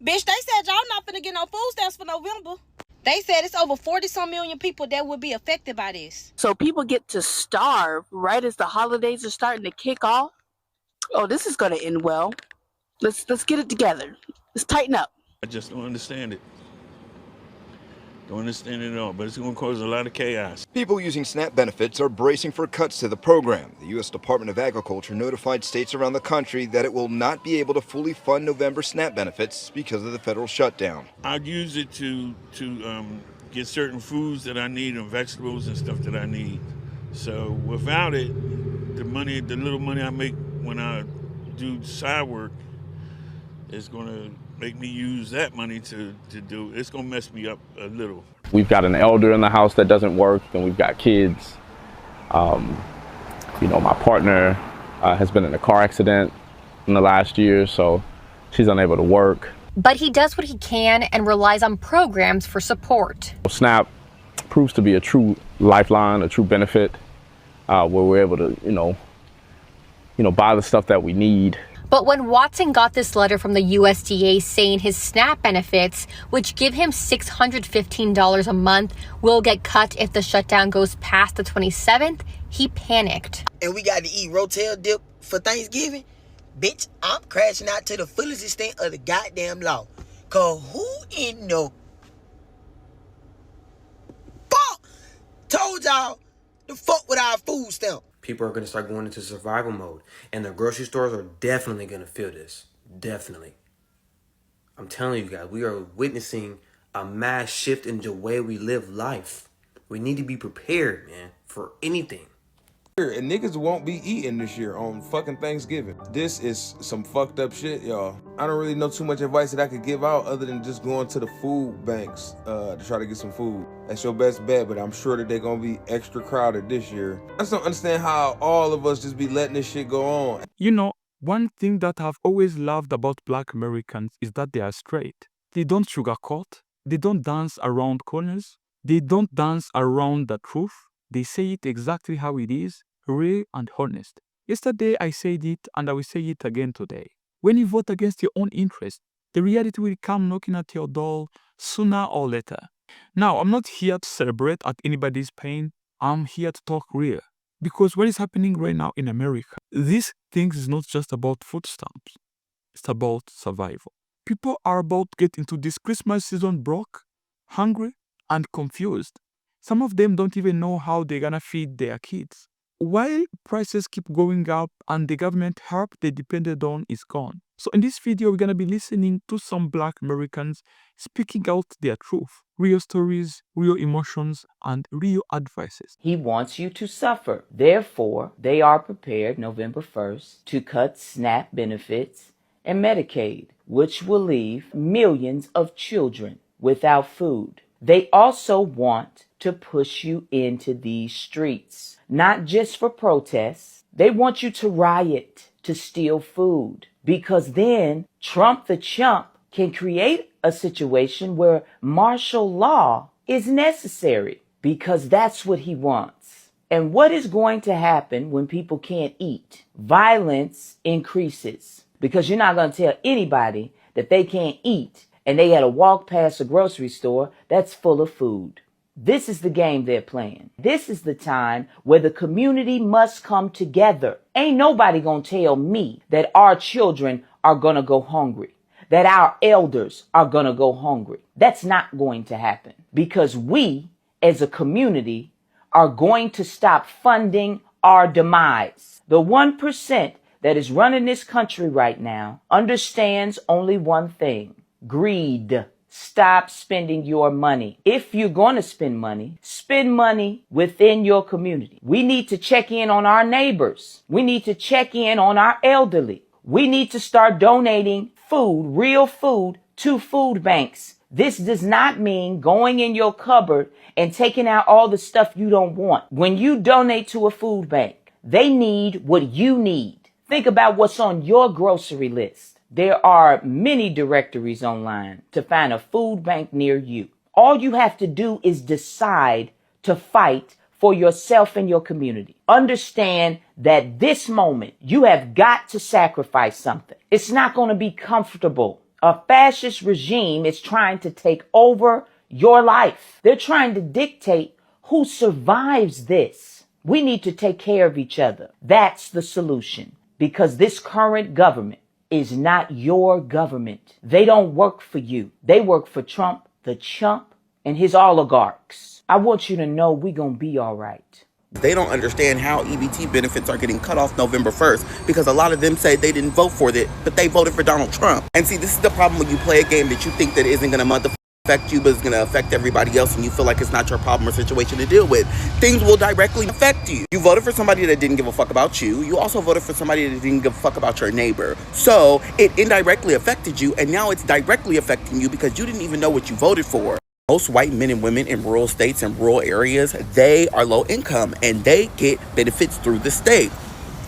Bitch, they said y'all not finna get no food stamps for November. They said it's over 40-some million people that would be affected by this. So people get to starve right as the holidays are starting to kick off? Oh, this is going to end well. Let's get it together. Let's tighten up. I just don't understand it. Don't understand it at all, but it's going to cause a lot of chaos. People using SNAP benefits are bracing for cuts to the program. The U.S. Department of Agriculture notified states around the country that it will not be able to fully fund November SNAP benefits because of the federal shutdown. I'd use it to get certain foods that I need and vegetables and stuff that I need. So without it, the little money I make when I do side work is going to make me use that money to do. It's going to mess me up a little. We've got an elder in the house that doesn't work, and we've got kids. My partner has been in a car accident in the last year, so she's unable to work. But he does what he can and relies on programs for support. SNAP proves to be a true lifeline, a true benefit, where we're able to, buy the stuff that we need. But when Watson got this letter from the USDA saying his SNAP benefits, which give him $615 a month, will get cut if the shutdown goes past the 27th, he panicked. And we got to eat Rotel dip for Thanksgiving? Bitch, I'm crashing out to the fullest extent of the goddamn law. Cause who in the fuck told y'all to fuck with our food stamp? People are going to start going into survival mode. And the grocery stores are definitely going to feel this. Definitely. I'm telling you guys, we are witnessing a mass shift in the way we live life. We need to be prepared, man, for anything. And niggas won't be eating this year on fucking Thanksgiving. This is some fucked up shit, y'all. I don't really know too much advice that I could give out other than just going to the food banks to try to get some food. That's your best bet, but I'm sure that they're gonna be extra crowded this year. I just don't understand how all of us just be letting this shit go on. One thing that I've always loved about Black Americans is that they are straight. They don't sugarcoat. They don't dance around corners. They don't dance around the truth. They say it exactly how it is, real and honest. Yesterday I said it and I will say it again today. When you vote against your own interest, the reality will come knocking at your door sooner or later. Now, I'm not here to celebrate at anybody's pain. I'm here to talk real. Because what is happening right now in America, this thing is not just about food stamps. It's about survival. People are about to get into this Christmas season broke, hungry, and confused. Some of them don't even know how they're gonna feed their kids. While prices keep going up and the government help they depended on is gone. So in this video, we're gonna be listening to some Black Americans speaking out their truth, real stories, real emotions, and real advices. He wants you to suffer. Therefore, they are prepared November 1st to cut SNAP benefits and Medicaid, which will leave millions of children without food. They also want to push you into these streets, not just for protests. They want you to riot, to steal food, because then Trump the chump can create a situation where martial law is necessary, because that's what he wants. And what is going to happen when people can't eat? Violence increases, because you're not going to tell anybody that they can't eat and they got to walk past a grocery store that's full of food. This is the game they're playing. This is the time where the community must come together. Ain't nobody gonna tell me that our children are gonna go hungry, that our elders are gonna go hungry. That's not going to happen, because we as a community are going to stop funding our demise. The 1% that is running this country right now understands only one thing: greed. Stop spending your money. If you're going to spend money within your community. We need to check in on our neighbors. We need to check in on our elderly. We need to start donating food, real food, to food banks. This does not mean going in your cupboard and taking out all the stuff you don't want. When you donate to a food bank, they need what you need. Think about what's on your grocery list. There are many directories online to find a food bank near you. All you have to do is decide to fight for yourself and your community. Understand that this moment you have got to sacrifice something. It's not going to be comfortable. A fascist regime is trying to take over your life. They're trying to dictate who survives this. We need to take care of each other. That's the solution. Because this current government is not your government. They don't work for you. They work for Trump, the chump, and his oligarchs. I want you to know we're going to be all right. They don't understand how EBT benefits are getting cut off November 1st because a lot of them say they didn't vote for it, but they voted for Donald Trump. And see, this is the problem when you play a game that you think that isn't going to affect you, but it's going to affect everybody else, and you feel like it's not your problem or situation to deal with. Things will directly affect you. You voted for somebody that didn't give a fuck about you. You also voted for somebody that didn't give a fuck about your neighbor. So it indirectly affected you, and now it's directly affecting you because you didn't even know what you voted for. Most white men and women in rural states and rural areas, they are low income and they get benefits through the state.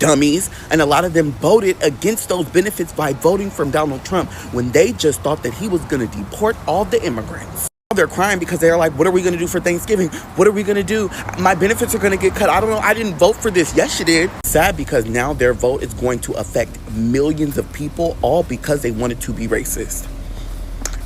Dummies. And a lot of them voted against those benefits by voting for Donald Trump when they just thought that he was going to deport all the immigrants. They're crying because they're like, what are we going to do for Thanksgiving? What are we going to do? My benefits are going to get cut. I don't know. I didn't vote for this. Yes, you did. Sad because now their vote is going to affect millions of people, all because they wanted to be racist.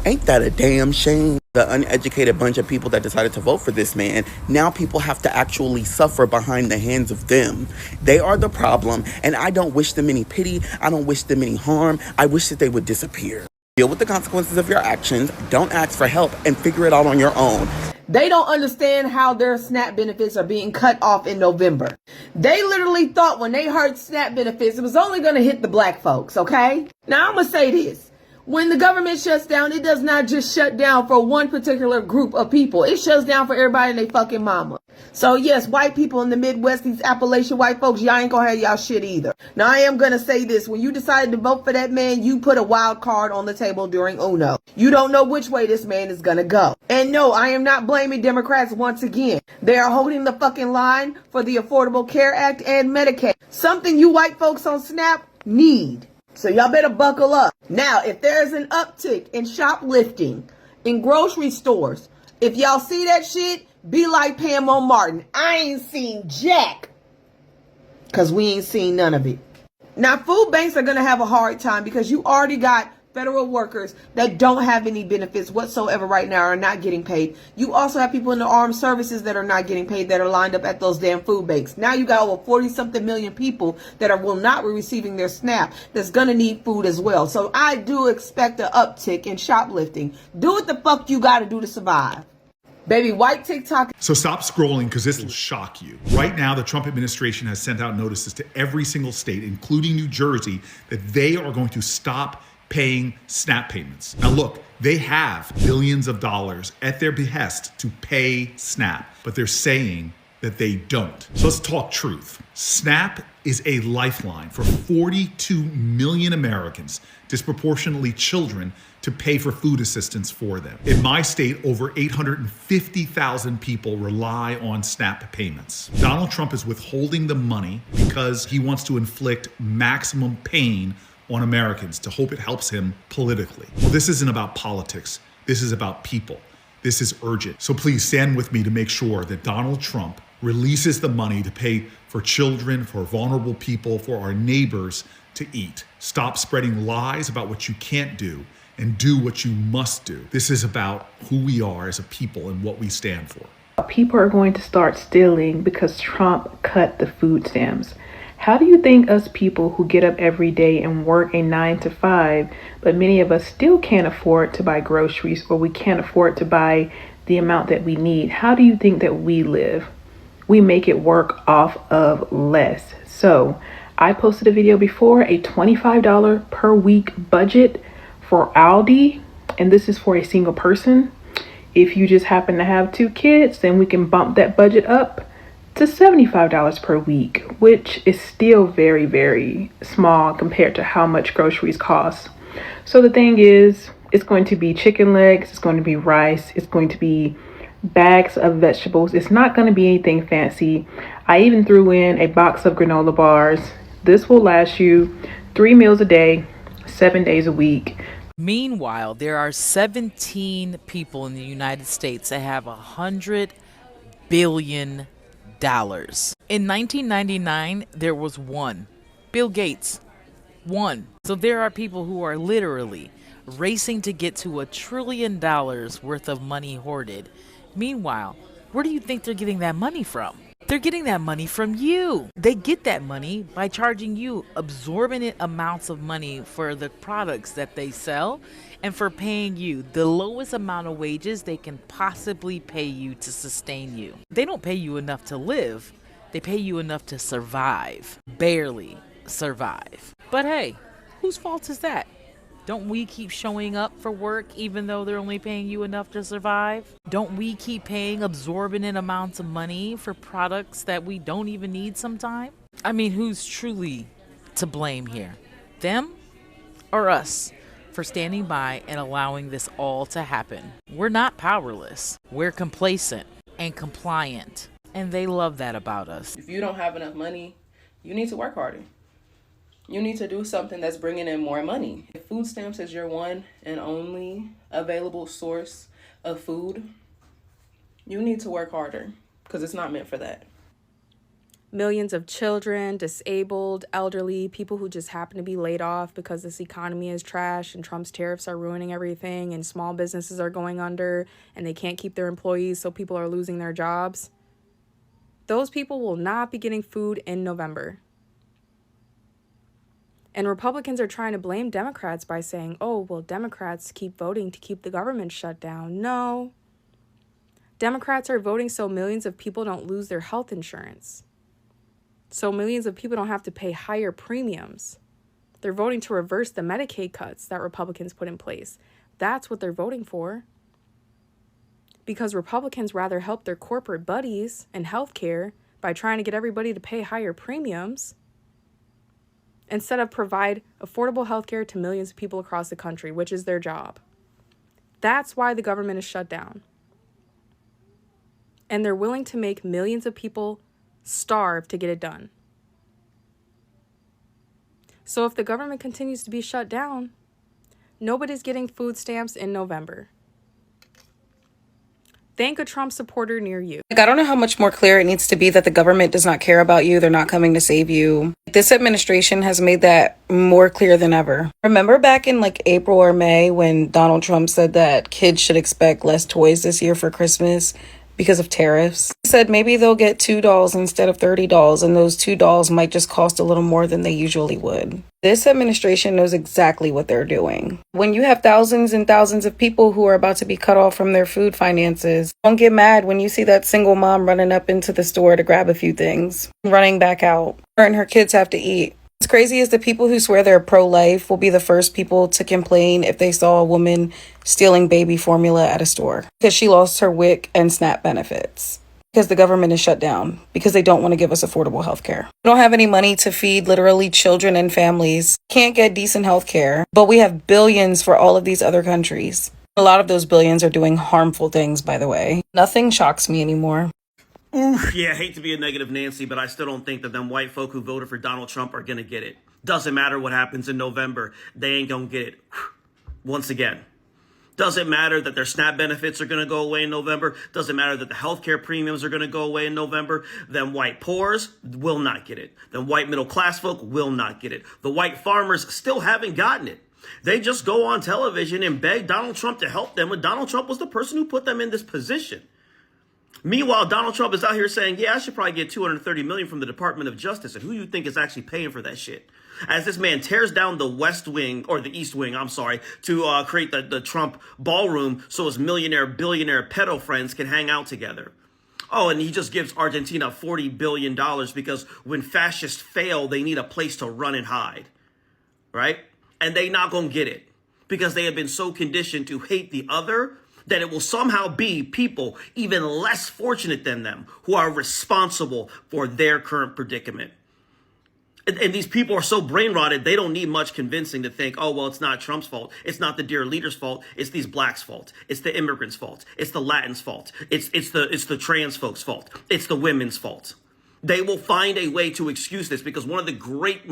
Ain't that a damn shame? The uneducated bunch of people that decided to vote for this man, now people have to actually suffer behind the hands of them. They are the problem, and I don't wish them any pity. I don't wish them any harm. I wish that they would disappear. Deal with the consequences of your actions. Don't ask for help and figure it out on your own. They don't understand how their SNAP benefits are being cut off in November. They literally thought when they heard SNAP benefits, it was only going to hit the black folks, okay? Now, I'm going to say this. When the government shuts down, it does not just shut down for one particular group of people. It shuts down for everybody and they fucking mama. So yes, white people in the Midwest, these Appalachian white folks, y'all ain't gonna have y'all shit either. Now I am gonna say this. When you decided to vote for that man, you put a wild card on the table during Uno. You don't know which way this man is gonna go. And no, I am not blaming Democrats once again. They are holding the fucking line for the Affordable Care Act and Medicaid. Something you white folks on SNAP need. So y'all better buckle up. Now, if there's an uptick in shoplifting in grocery stores, if y'all see that shit, be like Pam on Martin. I ain't seen jack. Because we ain't seen none of it. Now, food banks are going to have a hard time because you already got federal workers that don't have any benefits whatsoever right now, are not getting paid. You also have people in the armed services that are not getting paid, that are lined up at those damn food banks. Now you got over 40-something million people that will not be receiving their SNAP that's going to need food as well. So I do expect an uptick in shoplifting. Do what the fuck you got to do to survive. Baby, white TikTok. So stop scrolling because this will shock you. Right now, the Trump administration has sent out notices to every single state, including New Jersey, that they are going to stop paying SNAP payments. Now look, they have billions of dollars at their behest to pay SNAP, but they're saying that they don't. So let's talk truth. SNAP is a lifeline for 42 million Americans, disproportionately children, to pay for food assistance for them. In my state, over 850,000 people rely on SNAP payments. Donald Trump is withholding the money because he wants to inflict maximum pain on Americans to hope it helps him politically. Well, this isn't about politics. This is about people. This is urgent. So please stand with me to make sure that Donald Trump releases the money to pay for children, for vulnerable people, for our neighbors to eat. Stop spreading lies about what you can't do and do what you must do. This is about who we are as a people and what we stand for. People are going to start stealing because Trump cut the food stamps. How do you think us people who get up every day and work a 9 to 5, but many of us still can't afford to buy groceries, or we can't afford to buy the amount that we need, how do you think that we live? We make it work off of less. So I posted a video before, a $25 per week budget for Aldi, and this is for a single person. If you just happen to have 2 kids, then we can bump that budget up to $75 per week, which is still very, very small compared to how much groceries cost. So the thing is, it's going to be chicken legs, it's going to be rice, it's going to be bags of vegetables. It's not going to be anything fancy. I even threw in a box of granola bars. This will last you 3 meals a day, 7 days a week. Meanwhile, there are 17 people in the United States that have $100 billion. In 1999, there was one. Bill Gates. One. So there are people who are literally racing to get to $1 trillion worth of money hoarded. Meanwhile, where do you think they're getting that money from? They're getting that money from you. They get that money by charging you exorbitant amounts of money for the products that they sell and for paying you the lowest amount of wages they can possibly pay you to sustain you. They don't pay you enough to live. They pay you enough to survive. Barely survive. But hey, whose fault is that? Don't we keep showing up for work even though they're only paying you enough to survive? Don't we keep paying exorbitant amounts of money for products that we don't even need sometime? I mean, who's truly to blame here? Them or us for standing by and allowing this all to happen? We're not powerless. We're complacent and compliant. And they love that about us. If you don't have enough money, you need to work harder. You need to do something that's bringing in more money. If food stamps is your one and only available source of food, you need to work harder because it's not meant for that. Millions of children, disabled, elderly, people who just happen to be laid off because this economy is trash and Trump's tariffs are ruining everything and small businesses are going under and they can't keep their employees, so people are losing their jobs. Those people will not be getting food in November. And Republicans are trying to blame Democrats by saying, oh, well, Democrats keep voting to keep the government shut down. No. Democrats are voting so millions of people don't lose their health insurance. So millions of people don't have to pay higher premiums. They're voting to reverse the Medicaid cuts that Republicans put in place. That's what they're voting for. Because Republicans rather help their corporate buddies in healthcare by trying to get everybody to pay higher premiums instead of provide affordable healthcare to millions of people across the country, which is their job. That's why the government is shut down. And they're willing to make millions of people starve to get it done. So if the government continues to be shut down, nobody's getting food stamps in November. Thank a Trump supporter near you. I don't know how much more clear it needs to be that the government does not care about you. They're not coming to save you. This administration has made that more clear than ever. Remember back in April or May when Donald Trump said that kids should expect less toys this year for Christmas because of tariffs? He said maybe they'll get $2 instead of $30, and those $2 might just cost a little more than they usually would. This administration knows exactly what they're doing. When you have thousands and thousands of people who are about to be cut off from their food finances, don't get mad when you see that single mom running up into the store to grab a few things, running back out. Her and her kids have to eat. What's crazy is the people who swear they're pro-life will be the first people to complain if they saw a woman stealing baby formula at a store because she lost her WIC and SNAP benefits. Because the government is shut down, because they don't want to give us affordable health care. We don't have any money to feed literally children and families. Can't get decent health care, but we have billions for all of these other countries. A lot of those billions are doing harmful things, by the way. Nothing shocks me anymore. Oof, yeah, I hate to be a negative Nancy, but I still don't think that them white folk who voted for Donald Trump are going to get it. Doesn't matter what happens in November. They ain't going to get it. Once again. Doesn't matter that their SNAP benefits are going to go away in November. Doesn't matter that the healthcare premiums are going to go away in November. Them white poors will not get it. Them white middle class folk will not get it. The white farmers still haven't gotten it. They just go on television and beg Donald Trump to help them when Donald Trump was the person who put them in this position. Meanwhile, Donald Trump is out here saying, yeah, I should probably get $230 million from the Department of Justice. And who you think is actually paying for that shit? As this man tears down the West Wing, or the East Wing, I'm sorry, to create the Trump ballroom so his millionaire, billionaire pedo friends can hang out together. Oh, and he just gives Argentina $40 billion because when fascists fail, they need a place to run and hide, right? And they not gonna get it because they have been so conditioned to hate the other that it will somehow be people even less fortunate than them who are responsible for their current predicament. And these people are so brain rotted, they don't need much convincing to think, oh, well, it's not Trump's fault. It's not the dear leader's fault. It's these blacks' fault. It's the immigrants' fault. It's the Latins' fault. It's the trans folks' fault. It's the women's fault. They will find a way to excuse this because one of the great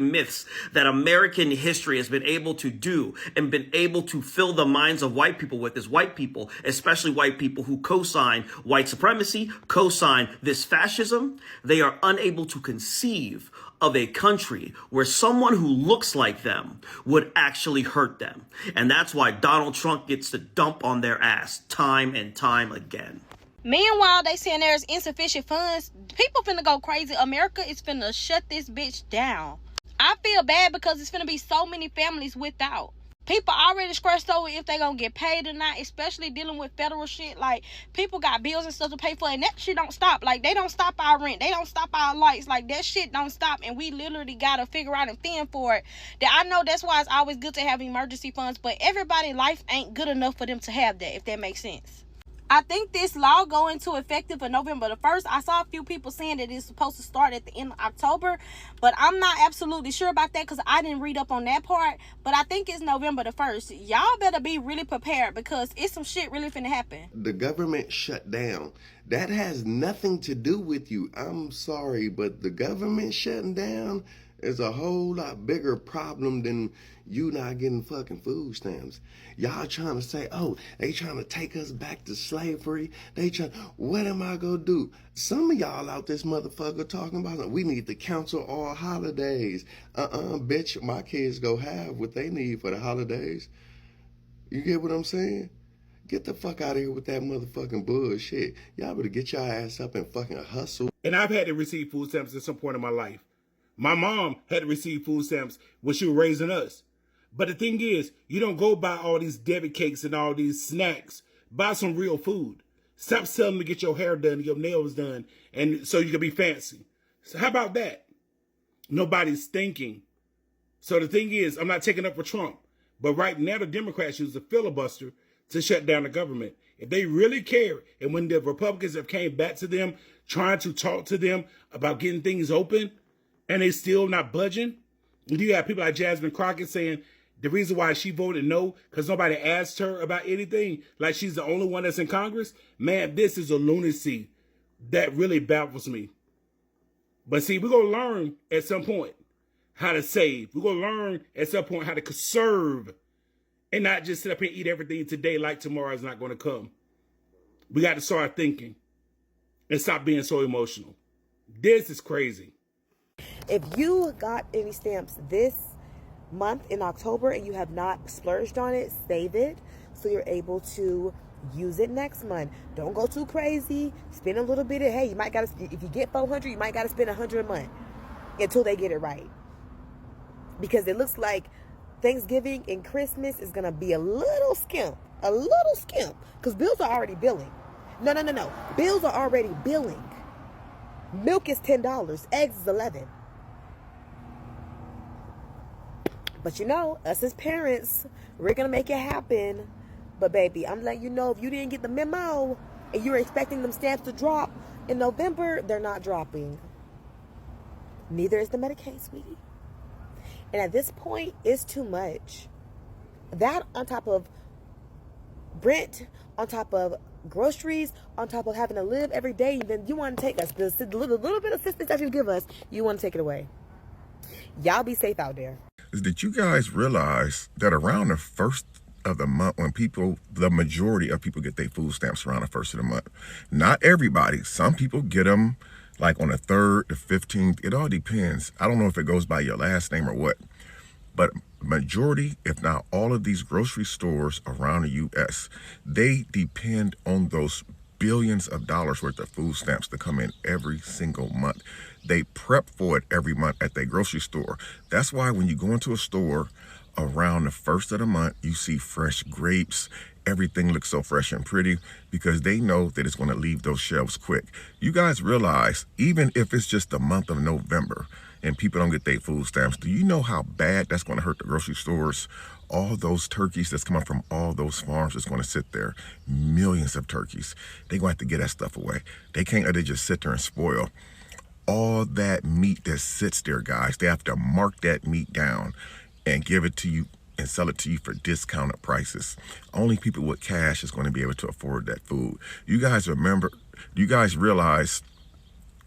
myths that American history has been able to do and been able to fill the minds of white people with is white people, especially white people who co-sign white supremacy, co-sign this fascism. They are unable to conceive of a country where someone who looks like them would actually hurt them. And that's why Donald Trump gets to dump on their ass time and time again. Meanwhile, they saying there's insufficient funds. People finna go crazy. America is finna shut this bitch down. I feel bad because it's finna be so many families without. People already stressed over if they gonna get paid or not, especially dealing with federal shit. Like, people got bills and stuff to pay for, and that shit don't stop. Like, they don't stop our rent. They don't stop our lights. Like, that shit don't stop, and we literally gotta figure out and fend for it. That I know that's why it's always good to have emergency funds, but everybody's life ain't good enough for them to have that, if that makes sense. I think this law go into effective on November the 1st. I saw a few people saying that it's supposed to start at the end of October, but I'm not absolutely sure about that because I didn't read up on that part. But I think it's November the 1st. Y'all better be really prepared because it's some shit really finna happen. The government shut down. That has nothing to do with you. I'm sorry, but the government shutting down is a whole lot bigger problem than you not getting fucking food stamps. Y'all trying to say, oh, they trying to take us back to slavery. They trying, what am I gonna do? Some of y'all out this motherfucker talking about, we need to cancel all holidays. Bitch, my kids go have what they need for the holidays. You get what I'm saying? Get the fuck out of here with that motherfucking bullshit. Y'all better get your ass up and fucking hustle. And I've had to receive food stamps at some point in my life. My mom had to receive food stamps when she was raising us. But the thing is, you don't go buy all these debit cakes and all these snacks. Buy some real food. Stop selling to get your hair done and your nails done and so you can be fancy. So how about that? Nobody's thinking. So the thing is, I'm not taking up for Trump. But right now, the Democrats use the filibuster to shut down the government. If they really care, and when the Republicans have came back to them, trying to talk to them about getting things open, and they still not budging, and you have people like Jasmine Crockett saying the reason why she voted no, because nobody asked her about anything, like she's the only one that's in Congress. Man, this is a lunacy that really baffles me. But see, we're going to learn at some point how to save. We're going to learn at some point how to conserve and not just sit up here and eat everything today like tomorrow is not going to come. We got to start thinking and stop being so emotional. This is crazy. If you got any stamps this month in October and you have not splurged on it, save it so you're able to use it next month. Don't go too crazy. Spend a little bit of, hey, you might got to, if you get 400, you might got to spend 100 a month until they get it right. Because it looks like Thanksgiving and Christmas is going to be a little skimp. A little skimp. Because bills are already billing. No. Bills are already billing. Milk is $10. Eggs is $11. But you know, us as parents, we're going to make it happen. But baby, I'm letting you know, if you didn't get the memo and you're expecting them stamps to drop in November, they're not dropping. Neither is the Medicaid, sweetie. And at this point, it's too much. That on top of rent, on top of groceries, on top of having to live every day, then you want to take us, the little bit of assistance that you give us, you want to take it away. Y'all be safe out there. Did you guys realize that around the first of the month, when the majority of people get their food stamps around the first of the month, not everybody, some people get them like on the 3rd, the 15th, it all depends. I don't know if it goes by your last name or what, but majority, if not all of these grocery stores around the U.S., they depend on those billions of dollars worth of food stamps to come in every single month. They prep for it every month at their grocery store. That's why when you go into a store around the first of the month, you see fresh grapes. Everything looks so fresh and pretty because they know that it's going to leave those shelves quick. You guys realize, even if it's just the month of November and people don't get their food stamps, do you know how bad that's going to hurt the grocery stores? All those turkeys that's coming from all those farms that's going to sit there, millions of turkeys, they're going to have to get that stuff away. They can't let it just sit there and spoil. All that meat that sits there, guys, they have to mark that meat down and give it to you and sell it to you for discounted prices. Only people with cash is going to be able to afford that food. You guys remember, you guys realize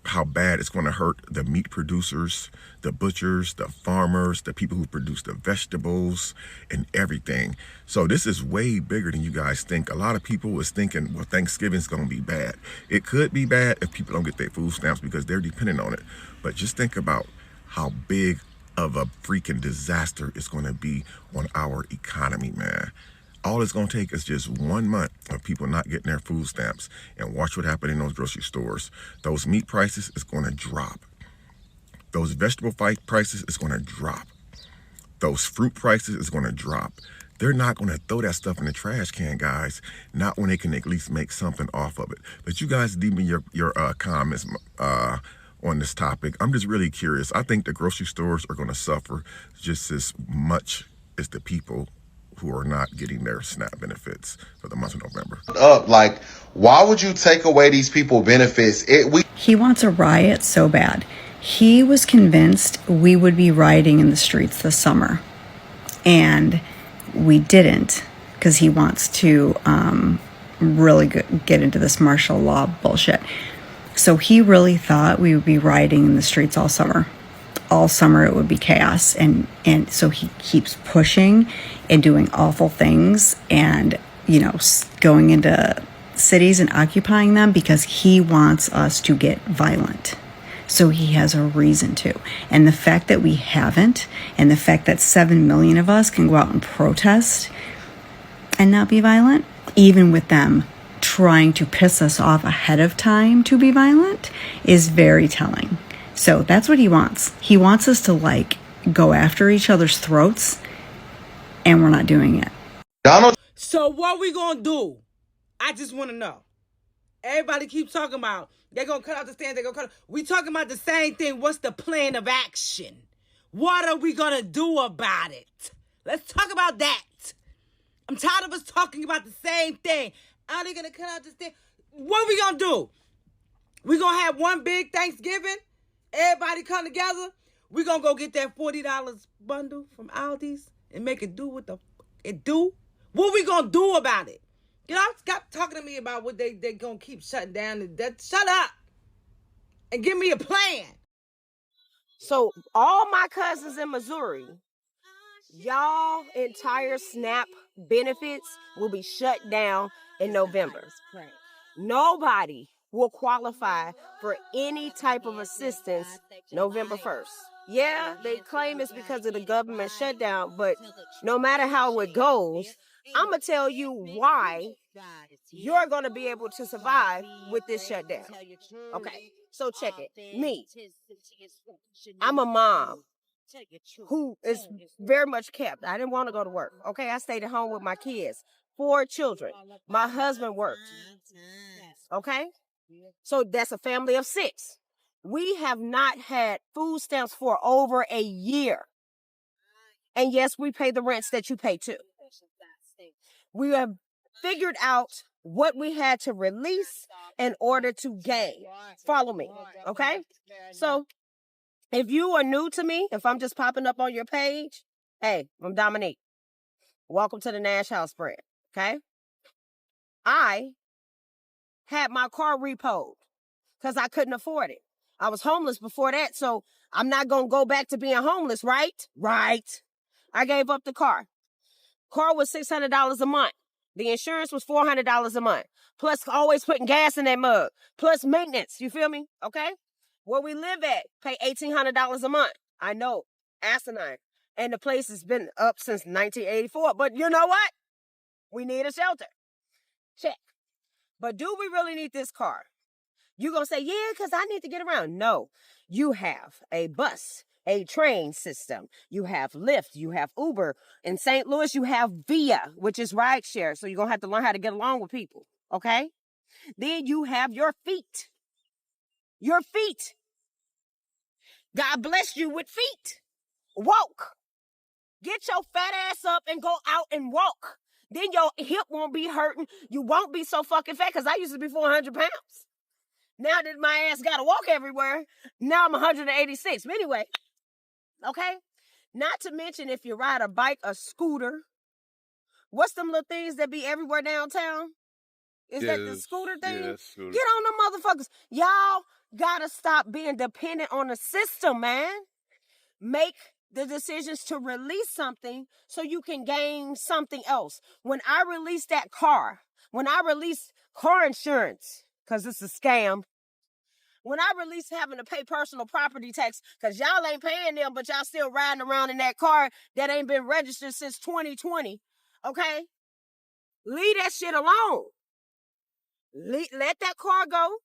how bad it's going to hurt the meat producers, the butchers, the farmers, the people who produce the vegetables and everything. So this is way bigger than you guys think. A lot of people is thinking, well, Thanksgiving's going to be bad. It could be bad if people don't get their food stamps because they're dependent on it. But just think about how big of a freaking disaster it's going to be on our economy, man. All it's going to take is just 1 month of people not getting their food stamps, and watch what happens in those grocery stores. Those meat prices is going to drop. Those vegetable prices is going to drop. Those fruit prices is going to drop. They're not going to throw that stuff in the trash can, guys. Not when they can at least make something off of it. But you guys leave me your comments on this topic. I'm just really curious. I think the grocery stores are going to suffer just as much as the people who are not getting their SNAP benefits for the month of November. Up, like, why would you take away these people benefits? He wants a riot so bad. He was convinced we would be rioting in the streets this summer, and we didn't, because he wants to really get into this martial law bullshit. So he really thought we would be rioting in the streets all summer. All summer it would be chaos, and so he keeps pushing and doing awful things, and going into cities and occupying them because he wants us to get violent. So he has a reason to. And the fact that we haven't, and the fact that 7 million of us can go out and protest and not be violent, even with them trying to piss us off ahead of time to be violent, is very telling. So that's what he wants. He wants us to go after each other's throats, and we're not doing it. So what we gonna do? I just want to know. Everybody keeps talking about they're gonna cut out the stands. They're gonna cut. We talking about the same thing. What's the plan of action? What are we gonna do about it? Let's talk about that. I'm tired of us talking about the same thing. Are they gonna cut out the stand? What are we gonna do? We gonna have one big Thanksgiving. Everybody come together. We gonna go get that $40 bundle from Aldi's and make it do what it do. What we gonna do about it? Stop talking to me about what they gonna keep shutting down. Shut up and give me a plan. So all my cousins in Missouri, y'all entire SNAP benefits will be shut down in November. Nobody will qualify for any type of assistance November 1st. Yeah, they claim it's because of the government shutdown, but no matter how it goes, I'm going to tell you why you're going to be able to survive with this shutdown. Okay, so check it. Me, I'm a mom who is very much kept. I didn't want to go to work. Okay, I stayed at home with my kids. 4 children. My husband worked. Okay, so that's a family of 6. We have not had food stamps for over a year. And yes, we pay the rents that you pay too. We have figured out what we had to release in order to gain. Follow me, okay? So if you are new to me, if I'm just popping up on your page, hey, I'm Dominique. Welcome to the Nash House Spread, okay? I had my car repoed because I couldn't afford it. I was homeless before that, so I'm not going to go back to being homeless, right? Right. I gave up the car. Car was $600 a month. The insurance was $400 a month. Plus always putting gas in that mug. Plus maintenance, you feel me? Okay? Where we live at, pay $1,800 a month. I know, asinine. And the place has been up since 1984. But you know what? We need a shelter. Check. But do we really need this car? You gonna say, yeah, because I need to get around. No, you have a bus, a train system. You have Lyft, you have Uber. In St. Louis, you have Via, which is rideshare. So you're gonna have to learn how to get along with people, okay? Then you have your feet. Your feet. God bless you with feet. Walk. Get your fat ass up and go out and walk. Then your hip won't be hurting. You won't be so fucking fat, because I used to be 400 pounds. Now that my ass got to walk everywhere, now I'm 186. But anyway, okay? Not to mention if you ride a bike, a scooter. What's them little things that be everywhere downtown? Is that the scooter thing? Yeah, scooter. Get on them motherfuckers. Y'all got to stop being dependent on the system, man. Make the decisions to release something so you can gain something else. When I released that car, when I released car insurance, because it's a scam, When I release having to pay personal property tax, because y'all ain't paying them, but y'all still riding around in that car that ain't been registered since 2020, okay? Leave that shit alone. Let that car go.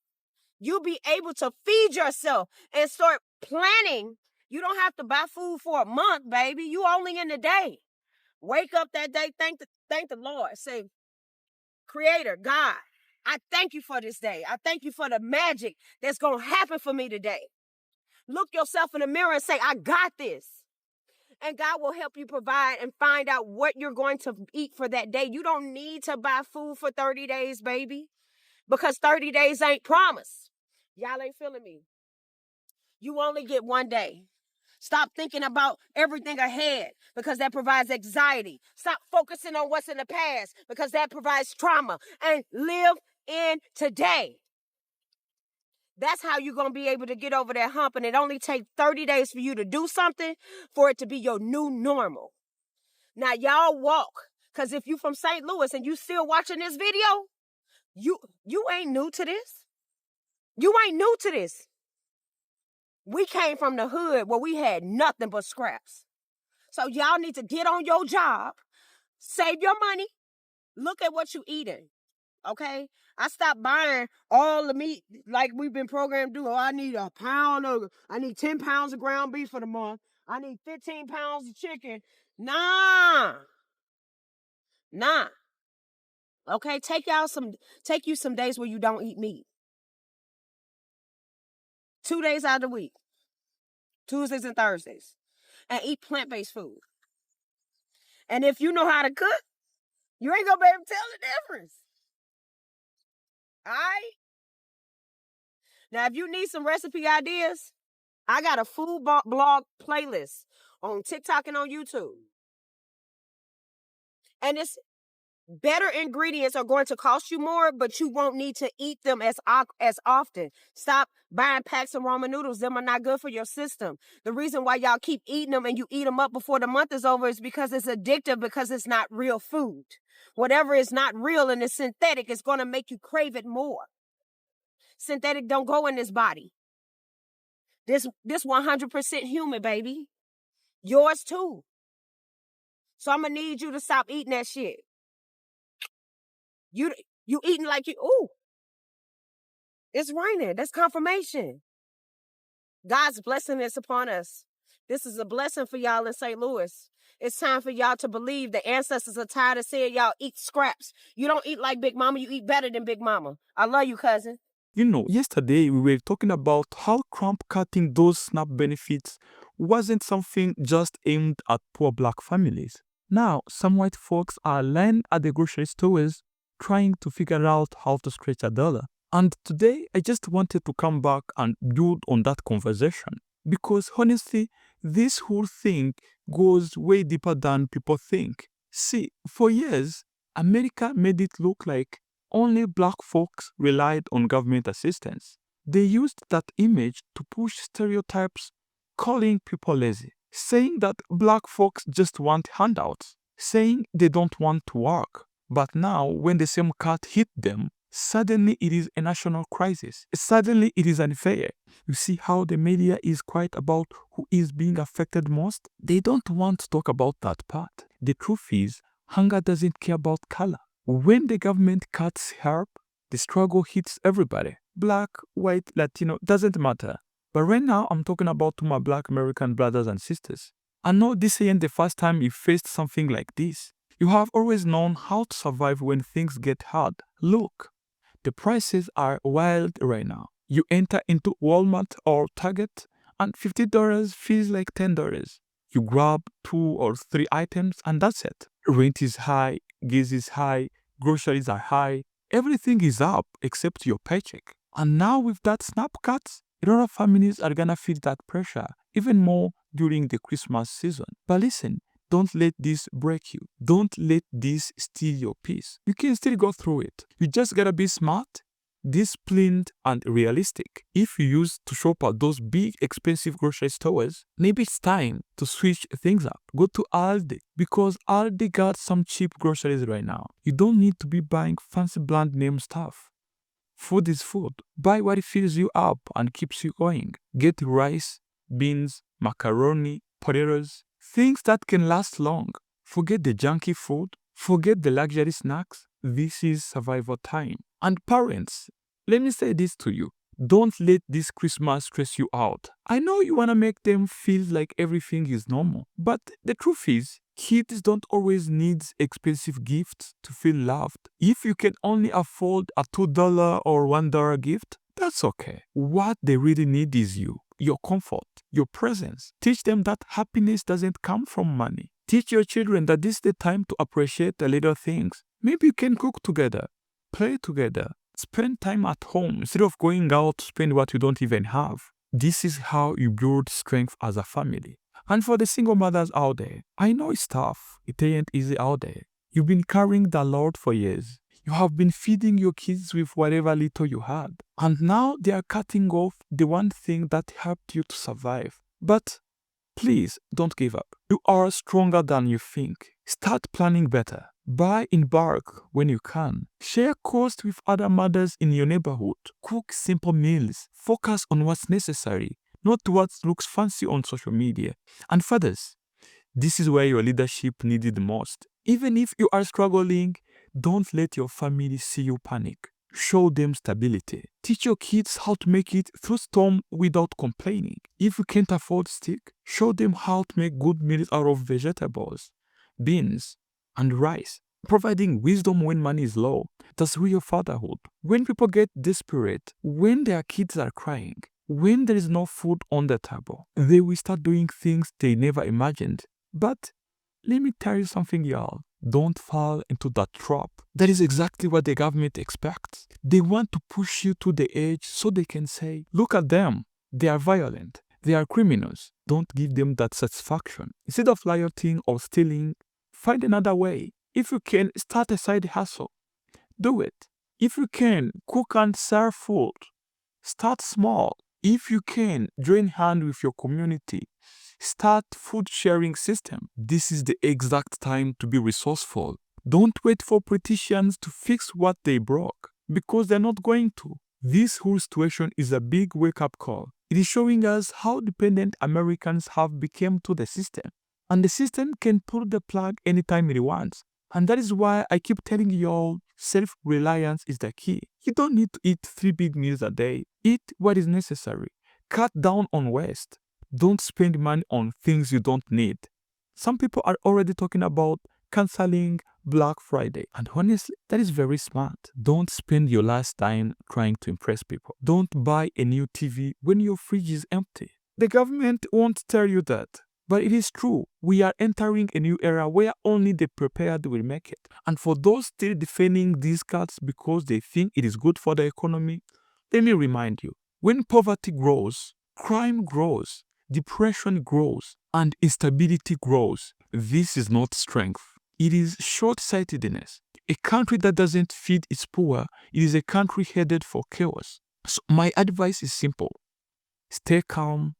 You'll be able to feed yourself and start planning. You don't have to buy food for a month, baby. You only in the day. Wake up that day, thank the Lord. Say, Creator, God, I thank you for this day. I thank you for the magic that's going to happen for me today. Look yourself in the mirror and say, I got this. And God will help you provide and find out what you're going to eat for that day. You don't need to buy food for 30 days, baby, because 30 days ain't promised. Y'all ain't feeling me. You only get one day. Stop thinking about everything ahead because that provides anxiety. Stop focusing on what's in the past because that provides trauma. And live in today. That's how you're going to be able to get over that hump. And it only takes 30 days for you to do something for it to be your new normal. Now, y'all walk. Because if you from St. Louis and you still watching this video, you ain't new to this. You ain't new to this. We came from the hood where we had nothing but scraps. So y'all need to get on your job, save your money, look at what you eating, okay? I stopped buying all the meat like we've been programmed to do. Oh, I need 10 pounds of ground beef for the month. I need 15 pounds of chicken. Nah. Okay, take you some days where you don't eat meat. 2 days out of the week, Tuesdays and Thursdays, and eat plant-based food. And if you know how to cook, you ain't gonna be able to tell the difference. All right? Now, if you need some recipe ideas, I got a food blog playlist on TikTok and on YouTube. And it's better ingredients are going to cost you more, but you won't need to eat them as often. Stop buying packs of ramen noodles. Them are not good for your system. The reason why y'all keep eating them and you eat them up before the month is over is because it's addictive, because it's not real food. Whatever is not real and is synthetic is going to make you crave it more. Synthetic don't go in this body. This 100% human, baby. Yours too. So I'm going to need you to stop eating that shit. You eating like ooh, it's raining. That's confirmation. God's blessing is upon us. This is a blessing for y'all in St. Louis. It's time for y'all to believe the ancestors are tired of saying y'all eat scraps. You don't eat like Big Mama. You eat better than Big Mama. I love you, cousin. You know, yesterday we were talking about how Trump cutting those SNAP benefits wasn't something just aimed at poor black families. Now, some white folks are lying at the grocery stores trying to figure out how to stretch a dollar. And today, I just wanted to come back and build on that conversation. Because honestly, this whole thing goes way deeper than people think. See, for years, America made it look like only black folks relied on government assistance. They used that image to push stereotypes, calling people lazy, saying that black folks just want handouts, saying they don't want to work. But now, when the same cut hit them, suddenly it is a national crisis. Suddenly it is unfair. You see how the media is quiet about who is being affected most? They don't want to talk about that part. The truth is, hunger doesn't care about color. When the government cuts help, the struggle hits everybody. Black, white, Latino, doesn't matter. But right now, I'm talking about to my black American brothers and sisters. I know this ain't the first time you faced something like this. You have always known how to survive when things get hard. Look, the prices are wild right now. You enter into Walmart or Target, and $50 feels like $10. You grab 2 or 3 items, and that's it. Rent is high, gas is high, groceries are high. Everything is up except your paycheck. And now with that SNAP cuts, a lot of families are gonna feel that pressure even more during the Christmas season. But listen, don't let this break you. Don't let this steal your peace. You can still go through it. You just gotta be smart, disciplined, and realistic. If you used to shop at those big expensive grocery stores, maybe it's time to switch things up. Go to Aldi, because Aldi got some cheap groceries right now. You don't need to be buying fancy brand name stuff. Food is food. Buy what fills you up and keeps you going. Get rice, beans, macaroni, potatoes, things that can last long. Forget the junky food. Forget the luxury snacks. This is survival time. And parents, let me say this to you. Don't let this Christmas stress you out. I know you want to make them feel like everything is normal, but the truth is, kids don't always need expensive gifts to feel loved. If you can only afford a $2 or $1 gift, that's okay. What they really need is you, your comfort, your presence. Teach them that happiness doesn't come from money. Teach your children that this is the time to appreciate the little things. Maybe you can cook together, play together, spend time at home instead of going out to spend what you don't even have. This is how you build strength as a family. And for the single mothers out there, I know it's tough. It ain't easy out there. You've been carrying the load for years. You have been feeding your kids with whatever little you had. And now they are cutting off the one thing that helped you to survive. But please don't give up. You are stronger than you think. Start planning better. Buy in bulk when you can. Share costs with other mothers in your neighborhood. Cook simple meals. Focus on what's necessary, not what looks fancy on social media. And fathers, this is where your leadership needed the most. Even if you are struggling, don't let your family see you panic. Show them stability. Teach your kids how to make it through storm without complaining. If you can't afford steak, show them how to make good meals out of vegetables, beans, and rice. Providing wisdom when money is low. That's real fatherhood. When people get desperate, when their kids are crying, when there is no food on the table, they will start doing things they never imagined. But let me tell you something, y'all. Don't fall into that trap. That is exactly what the government expects. They want to push you to the edge so they can say, look at them. They are violent. They are criminals. Don't give them that satisfaction. Instead of rioting or stealing, find another way. If you can, start a side hustle. Do it. If you can, cook and serve food. Start small. If you can, join hands with your community. Start food sharing system. This is the exact time to be resourceful. Don't wait for politicians to fix what they broke, because they're not going to. This whole situation is a big wake-up call. It is showing us how dependent Americans have become to the system. And the system can pull the plug anytime it wants. And that is why I keep telling y'all, self-reliance is the key. You don't need to eat 3 big meals a day. Eat what is necessary. Cut down on waste. Don't spend money on things you don't need. Some people are already talking about canceling Black Friday. And honestly, that is very smart. Don't spend your last dime trying to impress people. Don't buy a new TV when your fridge is empty. The government won't tell you that. But it is true. We are entering a new era where only the prepared will make it. And for those still defending these cuts because they think it is good for the economy, let me remind you, when poverty grows, crime grows, depression grows, and instability grows. This is not strength. It is short-sightedness. A country that doesn't feed its poor, it is a country headed for chaos. So my advice is simple. Stay calm,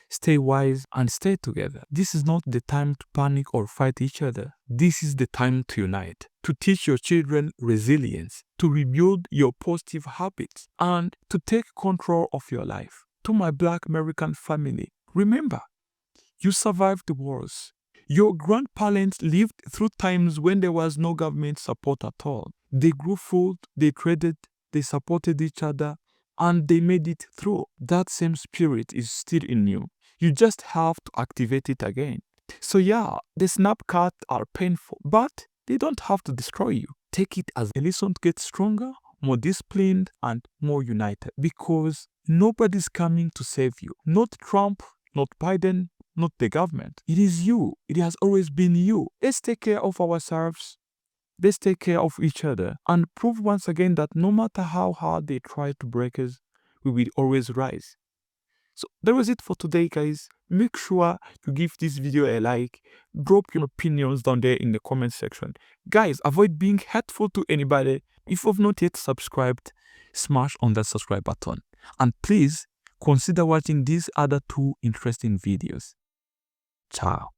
stay wise, and stay together. This is not the time to panic or fight each other. This is the time to unite, to teach your children resilience, to rebuild your positive habits, and to take control of your life. To my Black American family, remember, you survived the wars. Your grandparents lived through times when there was no government support at all. They grew food, they traded, they supported each other, and they made it through. That same spirit is still in you. You just have to activate it again. So yeah, the snap cuts are painful, but they don't have to destroy you. Take it as a lesson to get stronger, more disciplined, and more united. Because nobody's coming to save you. Not Trump, not Biden, not the government. It is you. It has always been you. Let's take care of ourselves. Let's take care of each other and prove once again that no matter how hard they try to break us, we will always rise. So that was it for today, guys. Make sure you give this video a like. Drop your opinions down there in the comment section. Guys, avoid being hateful to anybody. If you've not yet subscribed, smash on that subscribe button. And please consider watching these other 2 interesting videos. Ciao.